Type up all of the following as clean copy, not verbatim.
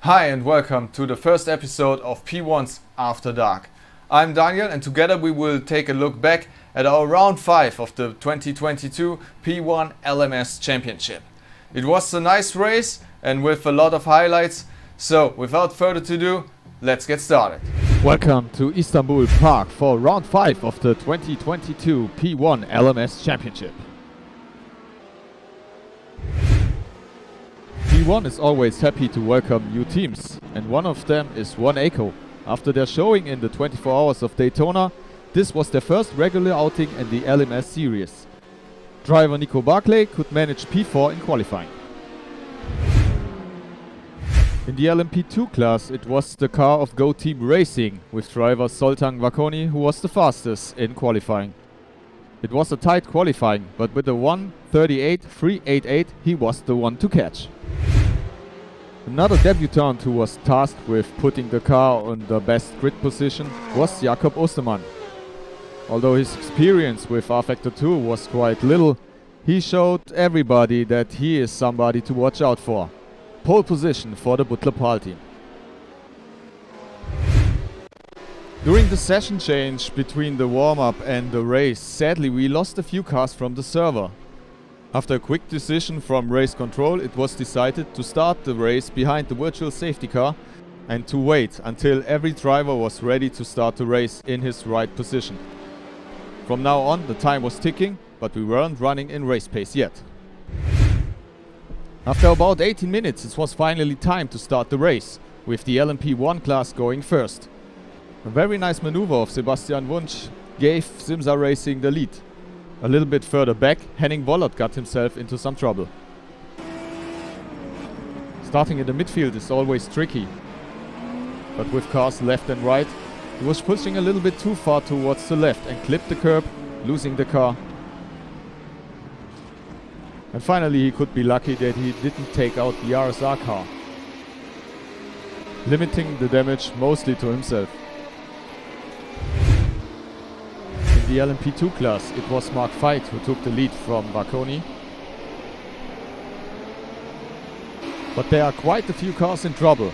Hi and welcome to the first episode of P1's After Dark. I'm Daniel and together we will take a look back at our round 5 of the 2022 P1LMS Championship. It was a nice race and with a lot of highlights, so without further ado, let's get started. Welcome to Istanbul Park for round 5 of the 2022 P1LMS Championship. P1 is always happy to welcome new teams, and one of them is 1ACO. After their showing in the 24 Hours of Daytona, this was their first regular outing in the LMS series. Driver Nico Barclay could manage P4 in qualifying. In the LMP2 class, it was the car of Go Team Racing, with driver Zoltan Vakoni, who was the fastest in qualifying. It was a tight qualifying, but with a 1:38.388 he was the one to catch. Another debutant who was tasked with putting the car on the best grid position was Jakob Ostermann. Although his experience with R-Factor 2 was quite little, he showed everybody that he is somebody to watch out for. Pole position for the Butler Pal team. During the session change between the warm-up and the race, sadly we lost a few cars from the server. After a quick decision from race control, it was decided to start the race behind the virtual safety car and to wait until every driver was ready to start the race in his right position. From now on, the time was ticking, but we weren't running in race pace yet. After about 18 minutes, it was finally time to start the race, with the LMP1 class going first. A very nice maneuver of Sebastian Wunsch gave Simsa Racing the lead. A little bit further back, Henning Wollert got himself into some trouble. Starting in the midfield is always tricky, but with cars left and right, he was pushing a little bit too far towards the left and clipped the curb, losing the car. And finally he could be lucky that he didn't take out the RSR car, limiting the damage mostly to himself. In the LMP2 class, it was Mark Veit who took the lead from Vakoni. But there are quite a few cars in trouble.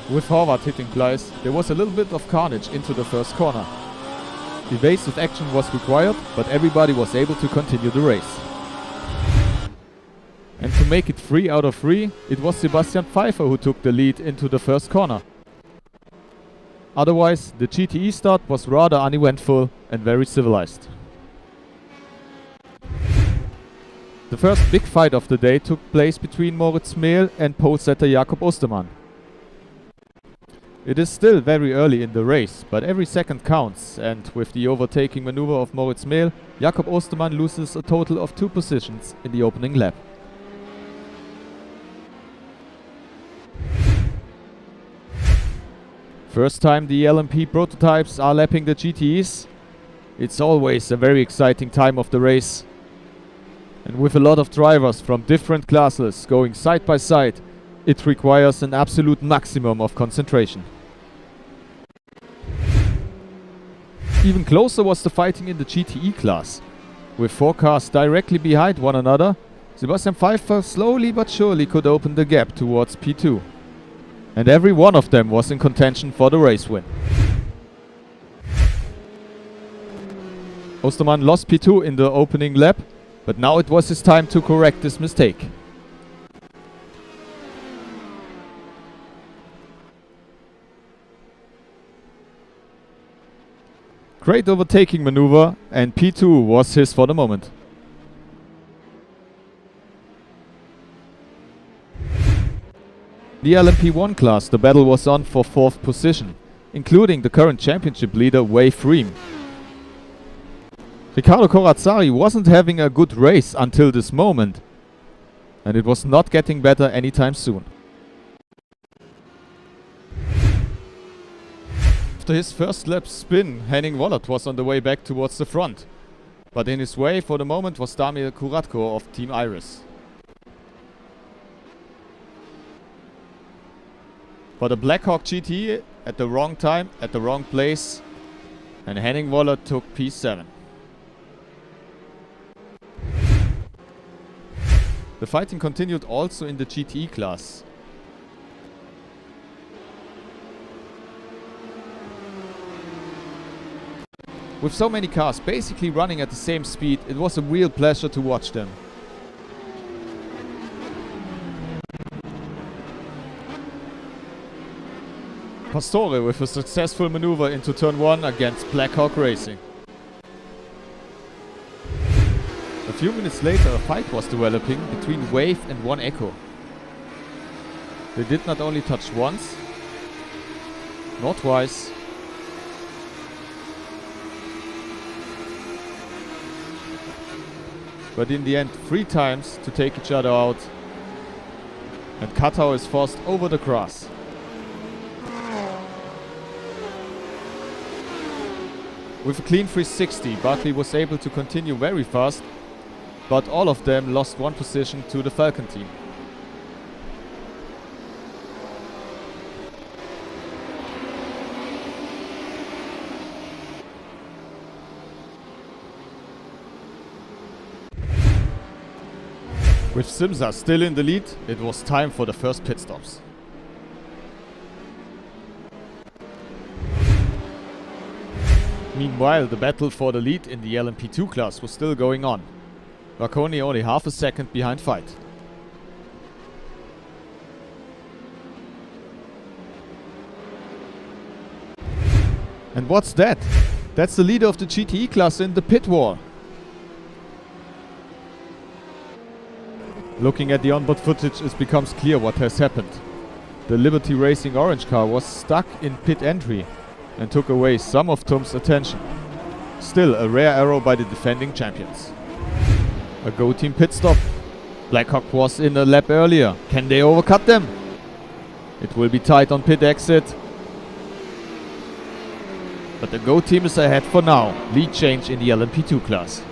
With Horvath hitting Gleis, there was a little bit of carnage into the first corner. Evasive action was required, but everybody was able to continue the race. And to make it 3 out of 3, it was Sebastian Pfeiffer who took the lead into the first corner. Otherwise, the GTE start was rather uneventful and very civilized. The first big fight of the day took place between Moritz Mehl and pole setter Jakob Ostermann. It is still very early in the race, but every second counts, and with the overtaking maneuver of Moritz Mehl, Jakob Ostermann loses a total of 2 positions in the opening lap. First time the LMP prototypes are lapping the GTEs. It's always a very exciting time of the race. And with a lot of drivers from different classes going side by side, it requires an absolute maximum of concentration. Even closer was the fighting in the GTE class. With 4 cars directly behind one another, Sebastian Pfeiffer slowly but surely could open the gap towards P2. And every one of them was in contention for the race win. Ostermann lost P2 in the opening lap, but now it was his time to correct this mistake. Great overtaking maneuver, and P2 was his for the moment. The LMP1 class, the battle was on for 4th position, including the current championship leader Wave Ream. Riccardo Corazzari wasn't having a good race until this moment, and it was not getting better anytime soon. After his first lap spin, Henning Wollert was on the way back towards the front, but in his way for the moment was Damir Kuratko of Team Iris. But a Blackhawk GT at the wrong time, at the wrong place, and Henning Wollert took P7. The fighting continued also in the GTE class. With so many cars basically running at the same speed, it was a real pleasure to watch them. Pastore with a successful maneuver into turn 1 against Blackhawk Racing. A few minutes later, a fight was developing between Wave and One Echo. They did not only touch once, nor twice, but in the end 3 times to take each other out, and Katao is forced over the grass. With a clean 360, Barkley was able to continue very fast, but all of them lost 1 position to the Falcon team. With Simsa still in the lead, it was time for the first pit stops. Meanwhile, the battle for the lead in the LMP2 class was still going on. Vacconi only half a second behind Veit. And what's that? That's the leader of the GTE class in the pit wall. Looking at the onboard footage, it becomes clear what has happened. The Liberty Racing orange car was stuck in pit entry and took away some of Tom's attention. Still a rare error by the defending champions. A Go Team pit stop. Blackhawk was in a lap earlier. Can they overcut them? It will be tight on pit exit. But the Go Team is ahead for now. Lead change in the LMP2 class.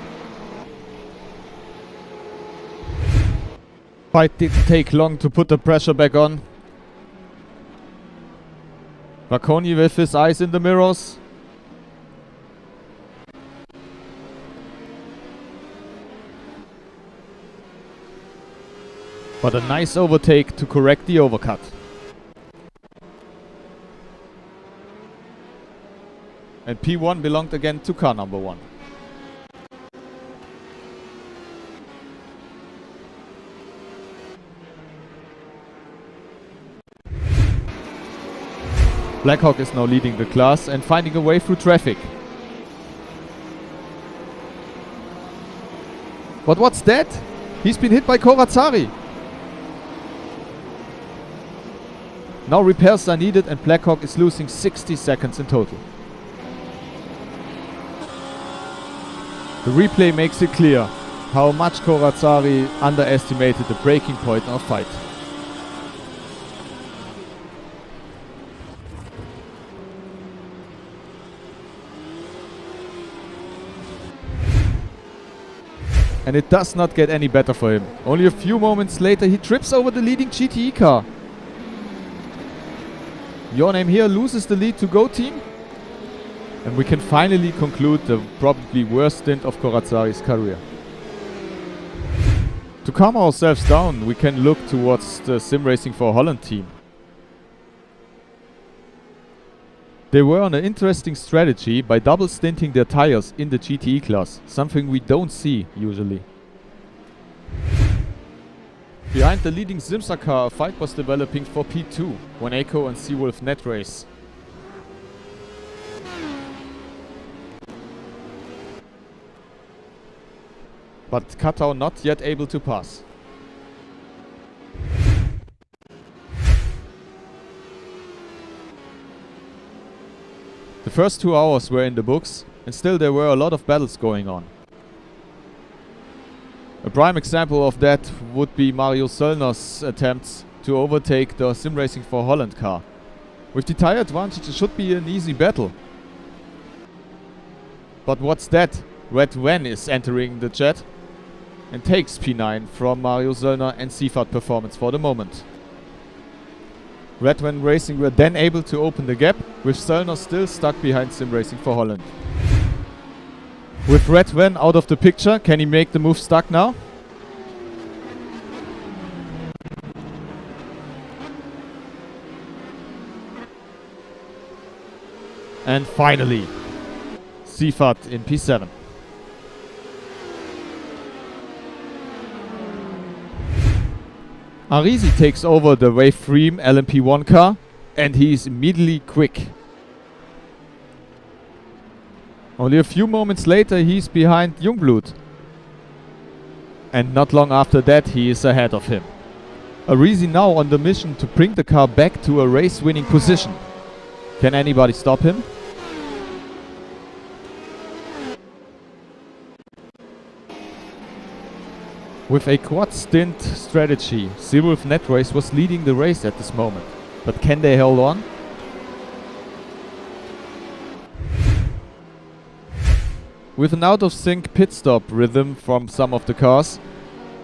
Fight didn't take long to put the pressure back on. Vacconi with his eyes in the mirrors. But a nice overtake to correct the overcut. And P1 belonged again to car number 1. Blackhawk is now leading the class and finding a way through traffic. But what's that? He's been hit by Corazzari. Now repairs are needed and Blackhawk is losing 60 seconds in total. The replay makes it clear how much Corazzari underestimated the breaking point of Veit. And it does not get any better for him. Only a few moments later he trips over the leading GTE car. Your Name here loses the lead to Go Team. And we can finally conclude the probably worst stint of Corazzari's career. To calm ourselves down, we can look towards the Sim Racing for Holland team. They were on an interesting strategy by double stinting their tires in the GTE class, something we don't see usually. Behind the leading Simsa car, a fight was developing for P2, when Echo and Seawolf net race. But Katao not yet able to pass. The first 2 hours were in the books, and still there were a lot of battles going on. A prime example of that would be Mario Söllner's attempts to overtake the Sim Racing for Holland car. With the tire advantage, it should be an easy battle. But what's that? Red Van is entering the chat and takes P9 from Mario Söllner and Seafahrt Performance for the moment. Red Van Racing were then able to open the gap, with Söllner still stuck behind Sim Racing for Holland. With Red Van out of the picture, can he make the move stuck now? And finally, Seifert in P7. Arisi takes over the Wave Freem LMP1 car, and he is immediately quick. Only a few moments later he's behind Jungblut. And not long after that he is ahead of him. Arisi now on the mission to bring the car back to a race-winning position. Can anybody stop him? With a quad stint strategy, P1LMS Race was leading the race at this moment. But can they hold on? With an out-of-sync pit stop rhythm from some of the cars,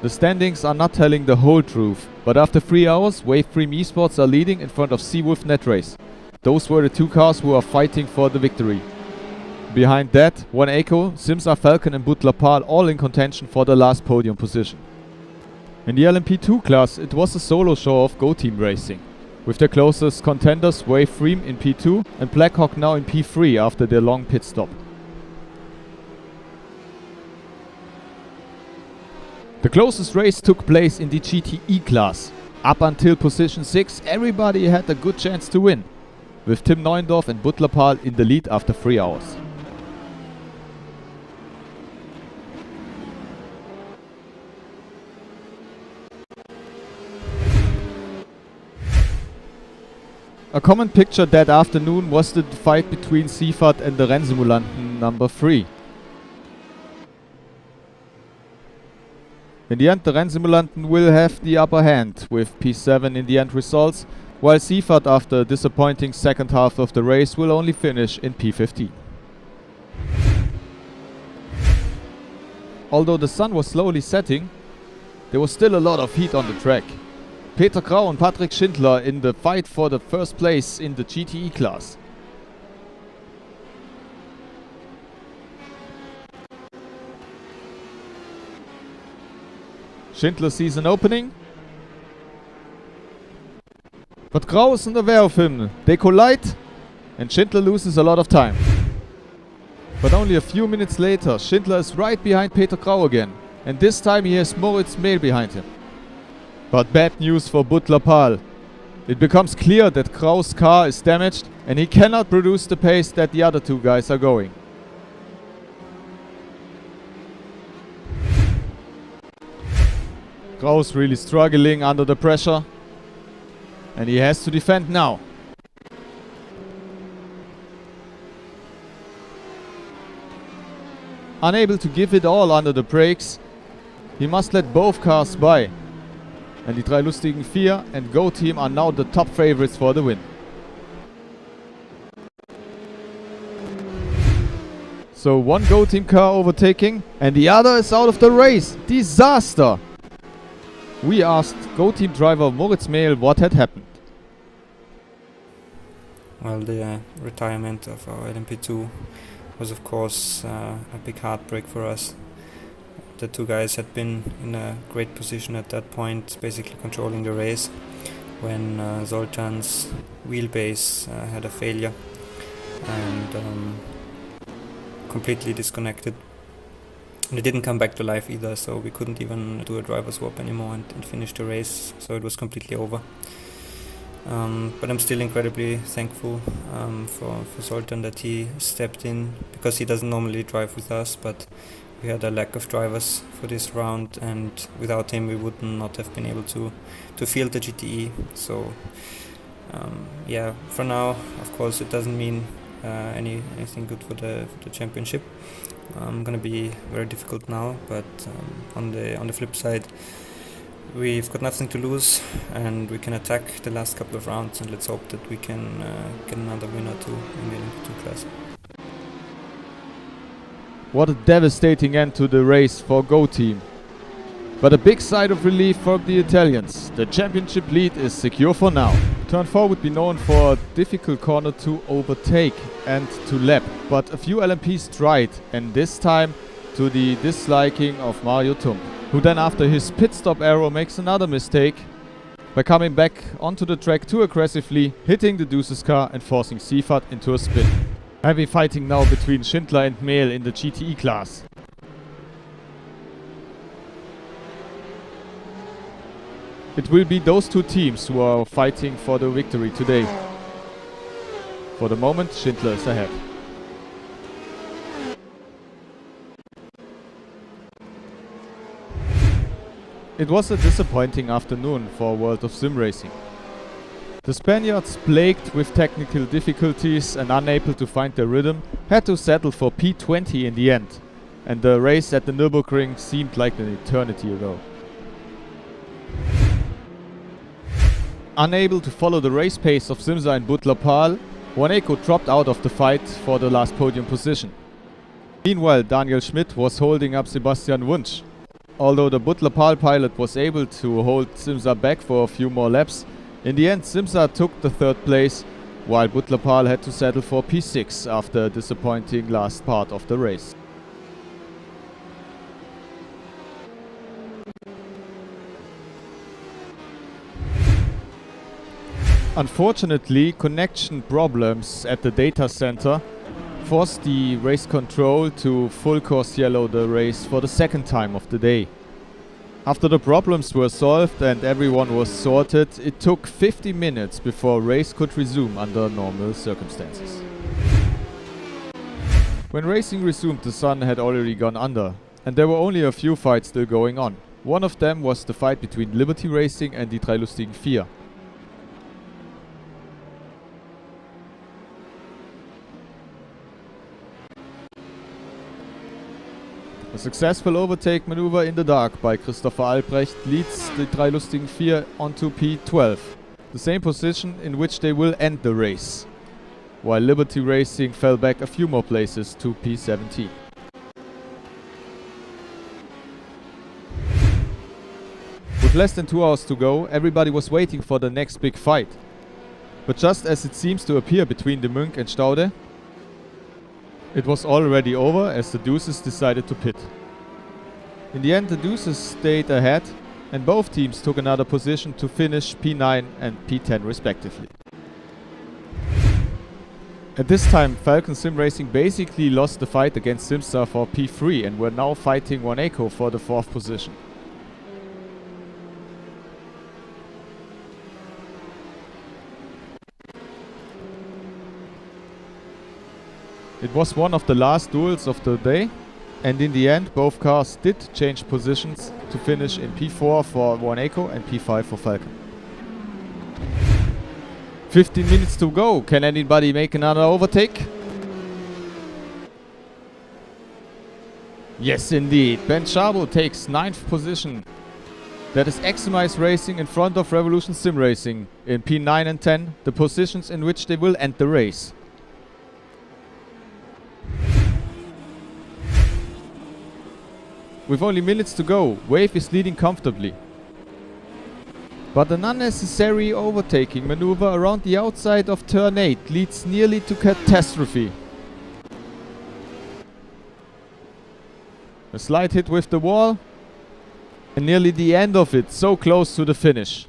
the standings are not telling the whole truth. But after 3 hours, Wave Freem Esports are leading in front of P1LMS Race. Those were the two cars who are fighting for the victory. Behind that, One Echo, Simsa Falcon and Butler Pal all in contention for the last podium position. In the LMP2 class, it was a solo show of Go Team racing, with their closest contenders Wave Freem in P2 and Blackhawk now in P3 after their long pit stop. The closest race took place in the GTE class. Up until position 6, everybody had a good chance to win, with Tim Neuendorf and Butler Pal in the lead after 3 hours. A common picture that afternoon was the fight between Seifert and the Rennsimulanten number 3. In the end, the Rennsimulanten will have the upper hand with P7 in the end results, while Seifert, after a disappointing second half of the race, will only finish in P15. Although the sun was slowly setting, there was still a lot of heat on the track. Peter Grau and Patrick Schindler in the fight for the first place in the GTE class. Schindler sees an opening, but Grau isn't aware of him. They collide and Schindler loses a lot of time. But only a few minutes later, Schindler is right behind Peter Grau again, and this time he has Moritz Mehl behind him. But bad news for Butler Pal. It becomes clear that Grau's car is damaged and he cannot produce the pace that the other two guys are going. Grau's really struggling under the pressure, and he has to defend now. Unable to give it all under the brakes, he must let both cars by. And die drei lustigen Vier and Go Team are now the top favorites for the win. So one Go Team car overtaking and the other is out of the race. Disaster! We asked Go Team driver Moritz Mehl what had happened. Well, the retirement of our LMP2 was of course a big heartbreak for us. The two guys had been in a great position at that point, basically controlling the race, when Zoltan's wheelbase had a failure and completely disconnected. And it didn't come back to life either, so we couldn't even do a driver swap anymore and finish the race, so it was completely over. But I'm still incredibly thankful for Zoltan that he stepped in, because he doesn't normally drive with us, but we had a lack of drivers for this round, and without him we would not have been able to field the GTE. So yeah, for now, of course, it doesn't mean anything good for the championship. Gonna be very difficult now, but on the flip side, we've got nothing to lose and we can attack the last couple of rounds, and let's hope that we can get another winner too in the LMP2 class. What a devastating end to the race for Go Team. But a big sigh of relief for the Italians. The championship lead is secure for now. Turn 4 would be known for a difficult corner to overtake and to lap, but a few LMPs tried, and this time to the disliking of Mario Tump, who then after his pit stop error makes another mistake by coming back onto the track too aggressively, hitting the Deuce's car and forcing Seifert into a spin. Heavy fighting now between Schindler and Mehl in the GTE class. It will be those two teams who are fighting for the victory today. For the moment, Schindler is ahead. It was a disappointing afternoon for World of Sim Racing. The Spaniards, plagued with technical difficulties and unable to find their rhythm, had to settle for P20 in the end, and the race at the Nürburgring seemed like an eternity ago. Unable to follow the race pace of Simsa and Butler-Pahl, Waneko dropped out of the fight for the last podium position. Meanwhile, Daniel Schmidt was holding up Sebastian Wunsch. Although the Butler-Pahl pilot was able to hold Simsa back for a few more laps, in the end Simsa took the third place, while Butler-Pahl had to settle for P6 after a disappointing last part of the race. Unfortunately, connection problems at the data center forced the race control to full course yellow the race for the second time of the day. After the problems were solved and everyone was sorted, it took 50 minutes before race could resume under normal circumstances. When racing resumed, the sun had already gone under, and there were only a few fights still going on. One of them was the fight between Liberty Racing and die drei lustigen vier. A successful overtake maneuver in the dark by Christopher Albrecht leads the drei lustigen vier onto P12, the same position in which they will end the race, while Liberty Racing fell back a few more places to P17. With less than 2 hours to go, everybody was waiting for the next big fight. But just as it seems to appear between de Muynck and Staude, it was already over as the Deuces decided to pit. In the end, the Deuces stayed ahead and both teams took another position to finish P9 and P10 respectively. At this time, Falcon Sim Racing basically lost the fight against Simstar for P3 and were now fighting Waneko for the 4th position. It was one of the last duels of the day, and in the end both cars did change positions to finish in P4 for Waneko and P5 for Falcon. 15 minutes to go. Can anybody make another overtake? Yes, indeed. Ben Chabo takes 9th position. That is Eximize Racing in front of Revolution Sim Racing in P9 and 10, the positions in which they will end the race. With only minutes to go, Wave is leading comfortably. But an unnecessary overtaking maneuver around the outside of turn 8 leads nearly to catastrophe. A slight hit with the wall, and nearly the end of it, so close to the finish.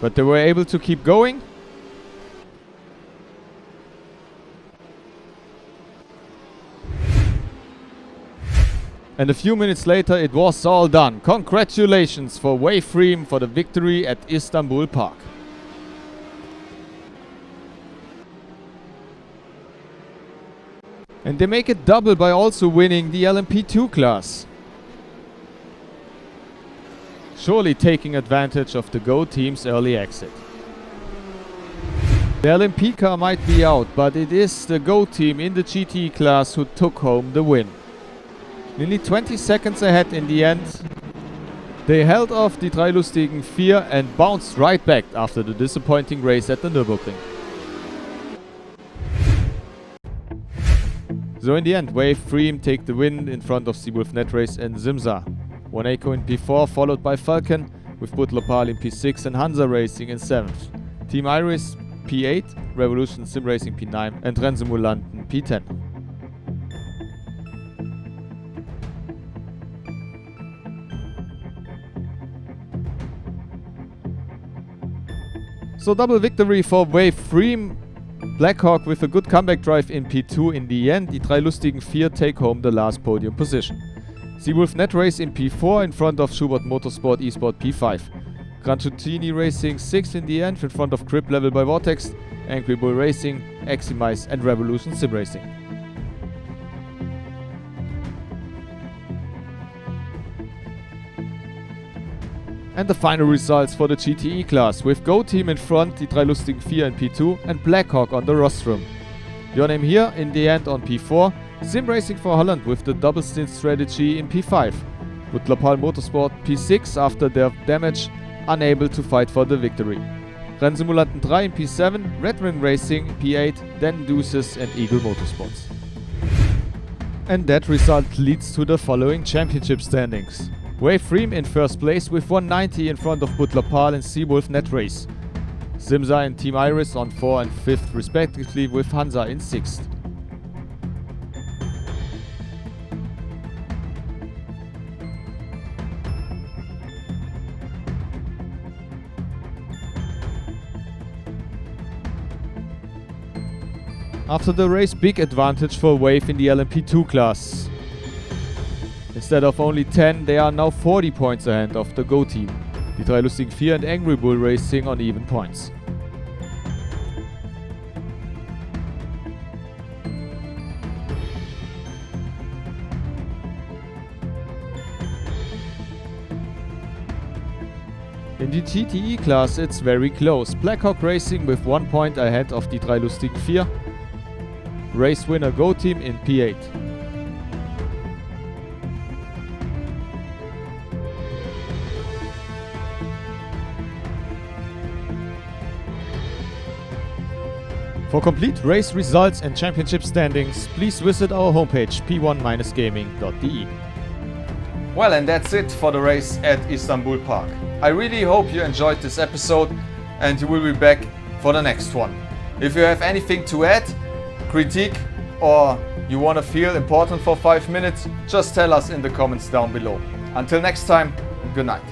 But they were able to keep going. And a few minutes later it was all done. Congratulations for Wavefream for the victory at Istanbul Park. And they make it double by also winning the LMP2 class. Surely taking advantage of the Go team's early exit. The LMP car might be out, but it is the Go team in the GT class who took home the win. Nearly 20 seconds ahead in the end. They held off die drei lustigen vier and bounced right back after the disappointing race at the Nürburgring. So in the end, Wavefream take the win in front of Seawolf Net Race and Simsa. Waneko in P4 followed by Falcon, with Butler-Pahl in P6 and Hansa Racing in 7th. Team Iris P8, Revolution Sim Racing P9 and Rennsimulanten P10. So double victory for Wavefream. Blackhawk with a good comeback drive in P2 in the end, die drei lustigen vier take home the last podium position. Seawolf Net Race in P4 in front of Schubert Motorsport eSport P5. Gran Tuttini Racing 6th in the end in front of Grip Level by Vortex, Angry Bull Racing, Eximize and Revolution Sim Racing. And the final results for the GTE class, with Go Team in front, die drei lustigen 4 in P2 and Blackhawk on the rostrum. Your name here in the end on P4, Sim Racing for Holland with the double stint strategy in P5. Butlerpal Motorsport P6 after their damage, unable to fight for the victory. Rennsimulanten 3 in P7, Red Ring Racing P8, then Deuces and Eagle Motorsports. And that result leads to the following championship standings. Wave Freem in first place with 190 in front of Butlerpal and Seawolf Net Race. Simza and Team Iris on 4th and 5th respectively, with Hansa in 6th. After the race, big advantage for Wave in the LMP2 class. Instead of only 10, they are now 40 points ahead of the Go Team. Die drei lustigen 4 and Angry Bull Racing on even points. In the GTE class it's very close. Blackhawk Racing with 1 point ahead of die drei lustigen 4. Race winner Go Team in P8. For complete race results and championship standings, please visit our homepage p1-gaming.de. Well, and that's it for the race at Istanbul Park. I really hope you enjoyed this episode and you will be back for the next one. If you have anything to add, critique, or you want to feel important for 5 minutes, just tell us in the comments down below. Until next time, good night.